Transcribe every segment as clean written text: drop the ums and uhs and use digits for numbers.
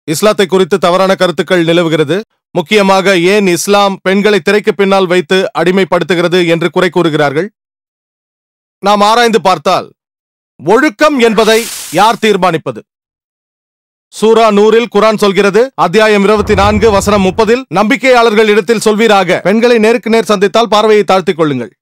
இஸ்லாத்தை குறித்து தவறான கருத்துக்கள் நிலவுகிறது. முக்கியமாக ஏன் இஸ்லாம் பெண்களை திரைக்கு பின்னால் வைத்து அடிமைப்படுத்துகிறது என்று குறை கூறுகிறார்கள். நாம் ஆராய்ந்து பார்த்தால் ஒழுக்கம் என்பதை யார் தீர்மானிப்பது? சூரா நூரில் குரான் சொல்கிறது, அத்தியாயம் 24 வசனம் 30, நம்பிக்கையாளர்கள் இடத்தில் சொல்வீராக, பெண்களை நேருக்கு நேர் சந்தித்தால் பார்வையை தாழ்த்திக் கொள்ளுங்கள்.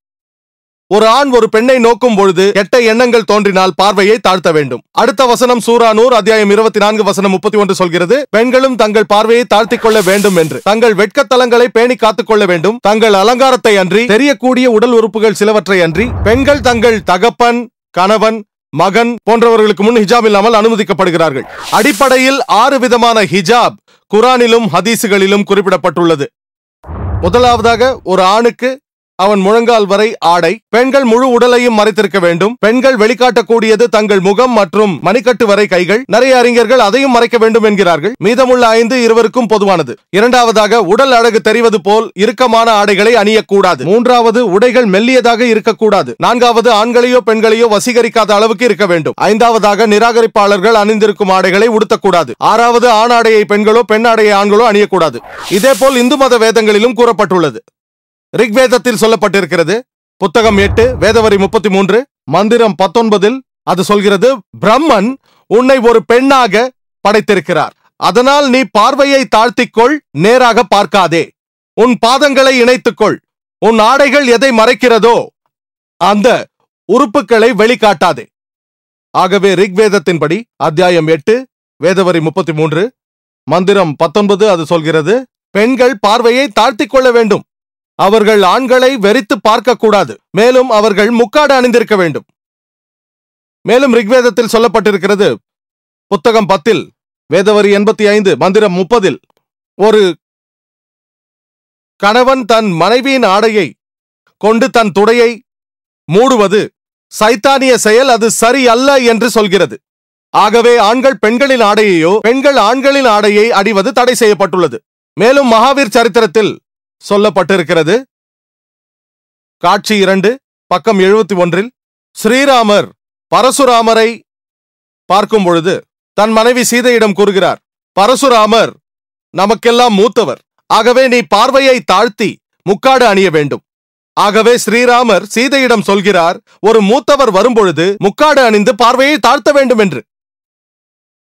ஒரு ஆண் ஒரு பெண்ணை நோக்கும் பொழுது கெட்ட எண்ணங்கள் தோன்றினால் பார்வையை தாழ்த்த வேண்டும். அடுத்த வசனம் சூரா நூர் அத்தியாயம் 24 வசனம் 31 சொல்கிறது, பெண்களும் தங்கள் பார்வையை தாழ்த்திக் கொள்ள வேண்டும் என்று, தங்கள் வெட்கத்தலங்களை பேணி காத்துக் கொள்ள வேண்டும், தங்கள் அலங்காரத்தை அன்றி, தெரியக்கூடிய உடல் உறுப்புகள் சிலவற்றை அன்றி, பெண்கள் தங்கள் தகப்பன், கணவன், மகன் போன்றவர்களுக்கு முன் ஹிஜாப் இல்லாமல் அனுமதிக்கப்படுகிறார்கள். அடிப்படையில் 6 விதமான ஹிஜாப் குரானிலும் ஹதீசுகளிலும் குறிப்பிடப்பட்டுள்ளது. முதலாவதாக, ஒரு ஆணுக்கு அவன் முழங்கால் வரை ஆடை, பெண்கள் முழு உடலையும் மறைத்திருக்க வேண்டும், பெண்கள் வெளிக்காட்டக்கூடியது தங்கள் முகம் மற்றும் மணிக்கட்டு வரை கைகள், நிறைய அறிஞர்கள் அதையும் மறைக்க வேண்டும் என்கிறார்கள். மீதமுள்ள 5 இருவருக்கும் பொதுவானது. இரண்டாவதாக, உடல் அழகு தெரிவது போல் இறுக்கமான ஆடைகளை அணியக்கூடாது. மூன்றாவது, உடைகள் மெல்லியதாக இருக்கக்கூடாது. நான்காவது, ஆண்களையோ பெண்களையோ வசீகரிக்காத அளவுக்கு இருக்க வேண்டும். ஐந்தாவதாக, நிராகரிப்பாளர்கள் அணிந்திருக்கும் ஆடைகளை உடுத்தக்கூடாது. ஆறாவது, ஆண் ஆடையை பெண்களோ பெண் ஆடையை ஆண்களோ அணியக்கூடாது. இதேபோல் இந்து மத வேதங்களிலும் கூறப்பட்டுள்ளது. ரிக்வேதத்தில் சொல்லப்பட்டிருக்கிறது, புத்தகம் 8 வேதவரி 33 மந்திரம் 19 அது சொல்கிறது, பிரம்மன் உன்னை ஒரு பெண்ணாக படைத்திருக்கிறார், அதனால் நீ பார்வையை தாழ்த்திக்கொள், நேராக பார்க்காதே, உன் பாதங்களை இணைத்துக்கொள், உன் ஆடைகள் எதை மறைக்கிறதோ அந்த உறுப்புகளை வெளிக்காட்டாதே. ஆகவே ரிக்வேதத்தின்படி அத்தியாயம் 8 வேதவரி 33 மந்திரம் 19 அது சொல்கிறது, பெண்கள் பார்வையை தாழ்த்திக் கொள்ள வேண்டும், அவர்கள் ஆண்களை வெறித்து பார்க்க கூடாது, மேலும் அவர்கள் முக்காடு அணிந்திருக்க வேண்டும். மேலும் ரிக்வேதத்தில் சொல்லப்பட்டிருக்கிறது, புத்தகம் 10 வேதவரி 85 மந்திரம் 30, ஒரு கணவன் தன் மனைவியின் ஆடையை கொண்டு தன் துடையை மூடுவது சைத்தானிய செயல், அது சரி அல்ல என்று சொல்கிறது. ஆகவே ஆண்கள் பெண்களின் ஆடையையோ பெண்கள் ஆண்களின் ஆடையை அணிவது தடை செய்யப்பட்டுள்ளது. மேலும் மகாவீர் சரித்திரத்தில் சொல்லப்பட்டிருக்கிறது, காட்சி 2 பக்கம் 71, ஸ்ரீராமர் பரசுராமரை பார்க்கும் பொழுது தன் மனைவி சீதையிடம் கூறுகிறார், பரசுராமர் நமக்கெல்லாம் மூத்தவர், ஆகவே நீ பார்வையை தாழ்த்தி முக்காடு அணிய வேண்டும். ஆகவே ஸ்ரீராமர் சீதையிடம் சொல்கிறார், ஒரு மூத்தவர் வரும்பொழுது முக்காடு அணிந்து பார்வையை தாழ்த்த வேண்டும் என்று.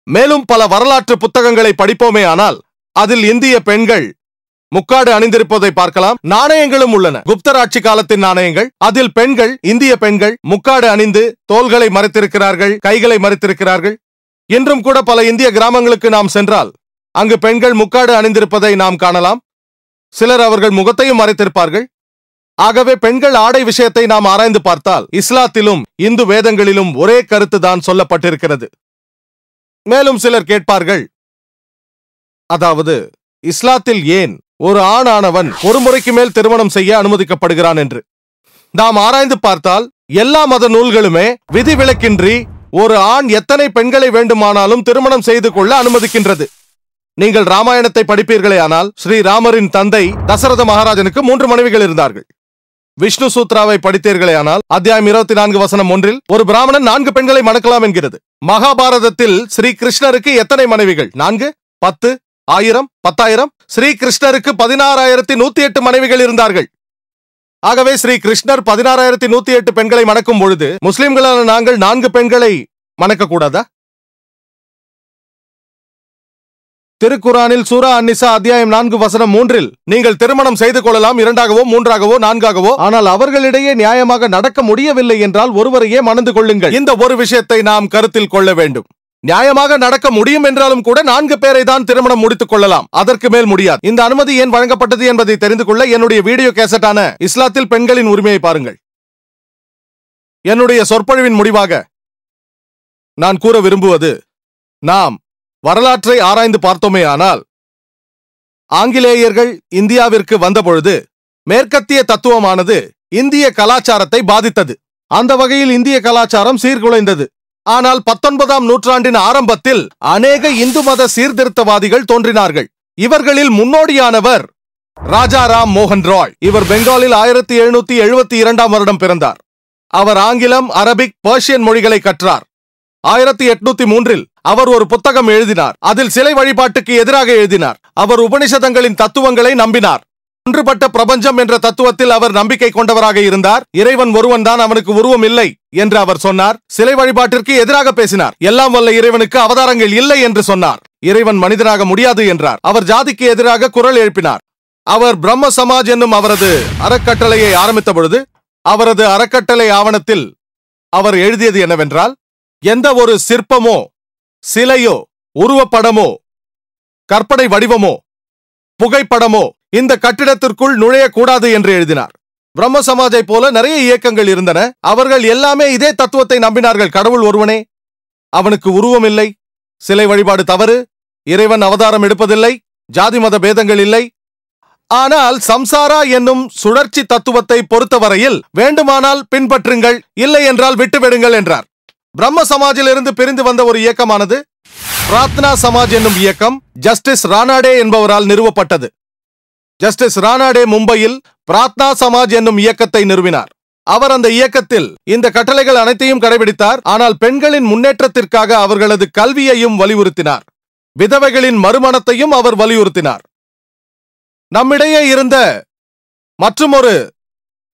மேலும் பல வரலாற்று புத்தகங்களை படிப்போமே ஆனால் அதில் இந்திய பெண்கள் முக்காடு அணிந்திருப்பதை பார்க்கலாம். நாணயங்களும் உள்ளன, குப்தர் ஆட்சி காலத்தின் நாணயங்கள். அதில் பெண்கள், இந்திய பெண்கள் முக்காடு அணிந்து தோள்களை மறைத்திருக்கிறார்கள், கைகளை மறைத்திருக்கிறார்கள். இன்றும் கூட பல இந்திய கிராமங்களுக்கு நாம் சென்றால் அங்கு பெண்கள் முக்காடு அணிந்திருப்பதை நாம் காணலாம். சிலர் அவர்கள் முகத்தையும் மறைத்திருப்பார்கள். ஆகவே பெண்கள் ஆடை விஷயத்தை நாம் ஆராய்ந்து பார்த்தால் இஸ்லாத்திலும் இந்து வேதங்களிலும் ஒரே கருத்து தான் சொல்லப்பட்டிருக்கிறது. மேலும் சிலர் கேட்பார்கள், அதாவது இஸ்லாத்தில் ஏன் ஒரு ஆணானவன் ஒரு முறைக்கு மேல் திருமணம் செய்ய அனுமதிக்கப்படுகிறான் என்று. நாம் ஆராய்ந்து பார்த்தால் எல்லா மத நூல்களுமே விதிவிலக்கின்றி ஒரு ஆண் எத்தனை பெண்களை வேண்டுமானாலும் திருமணம் செய்து கொள்ள அனுமதிக்கின்றது. நீங்கள் ராமாயணத்தை படிப்பீர்களே ஆனால் ஸ்ரீராமரின் தந்தை தசரத மகாராஜனுக்கு 3 மனைவிகள் இருந்தார்கள். விஷ்ணு சூத்ராவை படித்தீர்களே ஆனால் அத்தியாயம் 24 வசனம் 1 ஒரு பிராமணன் 4 பெண்களை மணக்கலாம் என்கிறது. மகாபாரதத்தில் ஸ்ரீ கிருஷ்ணருக்கு எத்தனை மனைவிகள்? 4, 10, 1000, 10,000. ஸ்ரீ கிருஷ்ணருக்கு 16,108 மனைவிகள் இருந்தார்கள். ஆகவே ஸ்ரீ கிருஷ்ணர் 16,108 பெண்களை மணக்கும் பொழுது முஸ்லிம்களான நாங்கள் 4 பெண்களை மணக்க கூடாதா? திருக்குரானில் சூரா அன்-நிசா அத்தியாயம் 4 வசனம் 3 நீங்கள் திருமணம் செய்து கொள்ளலாம், 2ஆகவோ 3ஆகவோ 4ஆகவோ, ஆனால் அவர்களிடையே நியாயமாக நடக்க முடியவில்லை என்றால் ஒருவரையே மணந்து கொள்ளுங்கள். இந்த ஒரு விஷயத்தை நாம் கருத்தில் கொள்ள வேண்டும். நியாயமாக நடக்க முடியும் என்றாலும் கூட 4 பேரை தான் திருமணம் முடித்துக் கொள்ளலாம், அதற்கு மேல் முடியாது. இந்த அனுமதி ஏன் வழங்கப்பட்டது என்பதை தெரிந்து கொள்ள என்னுடைய வீடியோ கேசட்டான இஸ்லாத்தில் பெண்களின் உரிமையை பாருங்கள். என்னுடைய சொற்பொழிவின் முடிவாக நான் கூற விரும்புவது, நாம் வரலாற்றை ஆராய்ந்து பார்த்தோமே ஆனால் ஆங்கிலேயர்கள் இந்தியாவிற்கு வந்தபொழுது மேற்கத்திய தத்துவமானது இந்திய கலாச்சாரத்தை பாதித்தது. அந்த வகையில் இந்திய கலாச்சாரம் சீர்குலைந்தது. ஆனால் 19ஆம் நூற்றாண்டின் ஆரம்பத்தில் அநேக இந்து மத சீர்திருத்தவாதிகள் தோன்றினார்கள். இவர்களில் முன்னோடியானவர் ராஜா ராம் மோகன் ராய். இவர் பெங்காலில் 1772ஆம் வருடம் பிறந்தார். அவர் ஆங்கிலம், அரபிக், பர்ஷியன் மொழிகளை கற்றார். 1803 அவர் ஒரு புத்தகம் எழுதினார். அதில் சிலை வழிபாட்டுக்கு எதிராக எழுதினார். அவர் உபனிஷதங்களின் தத்துவங்களை நம்பினார். ஒன்றுபட்ட பிரபஞ்சம் என்ற தத்துவத்தில் அவர் நம்பிக்கை கொண்டவராக இருந்தார். இறைவன் ஒருவன் தான், அவனுக்கு உருவம் இல்லை என்று அவர் சொன்னார். சிலை வழிபாட்டிற்கு எதிராக பேசினார். எல்லாம் வல்ல இறைவனுக்கு அவதாரங்கள் இல்லை என்று சொன்னார். இறைவன் மனிதனாக முடியாது என்றார். அவர் ஜாதிக்கு எதிராக குரல் எழுப்பினார். அவர் பிரம்ம சமாஜ் என்னும் அவரது அறக்கட்டளையை ஆரம்பித்த பொழுது அவரது அறக்கட்டளை ஆவணத்தில் அவர் எழுதியது என்னவென்றால், எந்த ஒரு சிற்பமோ சிலையோ உருவப்படமோ கற்பனை வடிவமோ புகைப்படமோ இந்த கட்டிடத்திற்குள் நுழையக்கூடாது என்று எழுதினார். பிரம்ம சமாஜை போல நிறைய இயக்கங்கள் இருந்தன. அவர்கள் எல்லாமே இதே தத்துவத்தை நம்பினார்கள். கடவுள் ஒருவனே, அவனுக்கு உருவம் இல்லை, சிலை வழிபாடு தவறு, இறைவன் அவதாரம் எடுப்பதில்லை, ஜாதி மத பேதங்கள் இல்லை. ஆனால் சம்சாரா என்னும் சுழற்சி தத்துவத்தை பொறுத்தவரையில் வேண்டுமானால் பின்பற்றுங்கள், இல்லை என்றால் விட்டுவிடுங்கள் என்றார். பிரம்ம சமாஜிலிருந்து பிரிந்து வந்த ஒரு இயக்கமானது பிரார்த்தனா சமாஜ் என்னும் இயக்கம் ஜஸ்டிஸ் ரானாடே என்பவரால் நிறுவப்பட்டது. ஜஸ்டிஸ் ரானாடே மும்பையில் பிரார்த்தனா சமாஜ் என்னும் இயக்கத்தை நிறுவினார். அவர் அந்த இயக்கத்தில் இந்த கட்டளைகள் அனைத்தையும் கடைபிடித்தார். ஆனால் பெண்களின் முன்னேற்றத்திற்காக அவர்களது கல்வியையும் வலியுறுத்தினார். விதவைகளின் மறுமணத்தையும் அவர் வலியுறுத்தினார். நம்மிடையே இருந்த மற்றுமொரு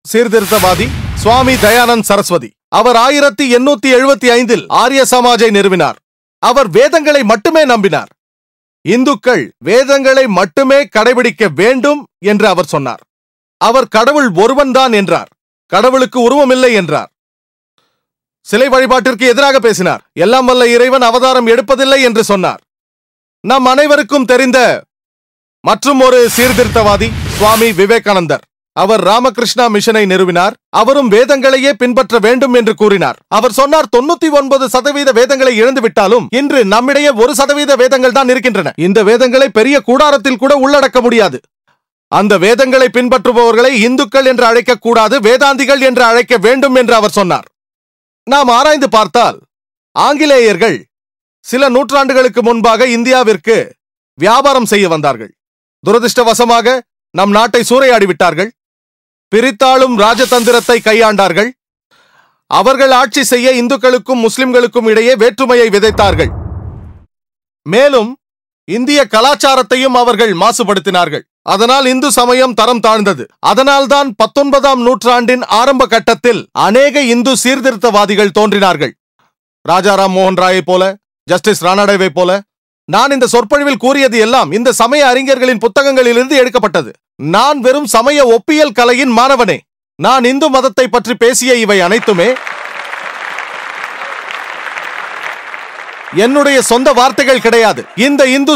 சீர்திருத்தவாதி சுவாமி தயானந்த் சரஸ்வதி. அவர் 1875 ஆரிய சமாஜை நிறுவினார். அவர் வேதங்களை மட்டுமே நம்பினார். இந்துக்கள் வேதங்களை மட்டுமே கடைபிடிக்க வேண்டும் என்று அவர் சொன்னார். அவர் கடவுள் ஒருவன்தான் என்றார். கடவுளுக்கு உருவம் இல்லை என்றார். சிலை வழிபாட்டிற்கு எதிராக பேசினார். எல்லாம் வல்ல இறைவன் அவதாரம் எடுப்பதில்லை என்று சொன்னார். நம் அனைவருக்கும் தெரிந்த மற்றும் ஒரு சீர்திருத்தவாதி சுவாமி விவேகானந்தர். அவர் ராமகிருஷ்ணா மிஷனை நிறுவினார். அவரும் வேதங்களையே பின்பற்ற வேண்டும் என்று கூறினார். அவர் சொன்னார், 99% வேதங்களை இழந்துவிட்டாலும் இன்று நம்மிடையே 1% வேதங்கள் தான் இருக்கின்றன. இந்த வேதங்களை பெரிய கூடாரத்தில் கூட உள்ளடக்க முடியாது. அந்த வேதங்களை பின்பற்றுபவர்களை இந்துக்கள் என்று அழைக்க கூடாது, வேதாந்திகள் என்று அழைக்க வேண்டும் என்று அவர் சொன்னார். நாம் ஆராய்ந்து பார்த்தால் ஆங்கிலேயர்கள் சில நூற்றாண்டுகளுக்கு முன்பாக இந்தியாவிற்கு வியாபாரம் செய்ய வந்தார்கள். துரதிர்ஷ்டவசமாக நம் நாட்டை சூறையாடிவிட்டார்கள். பிரித்தாளும் ராஜதந்திரத்தை கையாண்டார்கள். அவர்கள் ஆட்சி செய்ய இந்துக்களுக்கும் முஸ்லிம்களுக்கும் இடையே வேற்றுமையை விதைத்தார்கள். மேலும் இந்திய கலாச்சாரத்தையும் அவர்கள் மாசுபடுத்தினார்கள். அதனால் இந்து சமயம் தரம் தாழ்ந்தது. அதனால்தான் 19ஆம் நூற்றாண்டின் ஆரம்ப கட்டத்தில் அநேக இந்து சீர்திருத்தவாதிகள் தோன்றினார்கள். ராஜாராம் மோகன் ராயை போல, ஜஸ்டிஸ் ரானாடேவை போல. நான் இந்த சொற்பொழிவில் கூறியது எல்லாம் இந்த சமய அறிஞர்களின் புத்தகங்களிலிருந்து எடுக்கப்பட்டது. நான் வெறும் சமய ஒப்பியல் கலையின் மாணவனே. நான் இந்து மதத்தை பற்றி பேசிய இவை அனைத்துமே என்னுடைய சொந்த வார்த்தைகள் கிடையாது. இந்த இந்து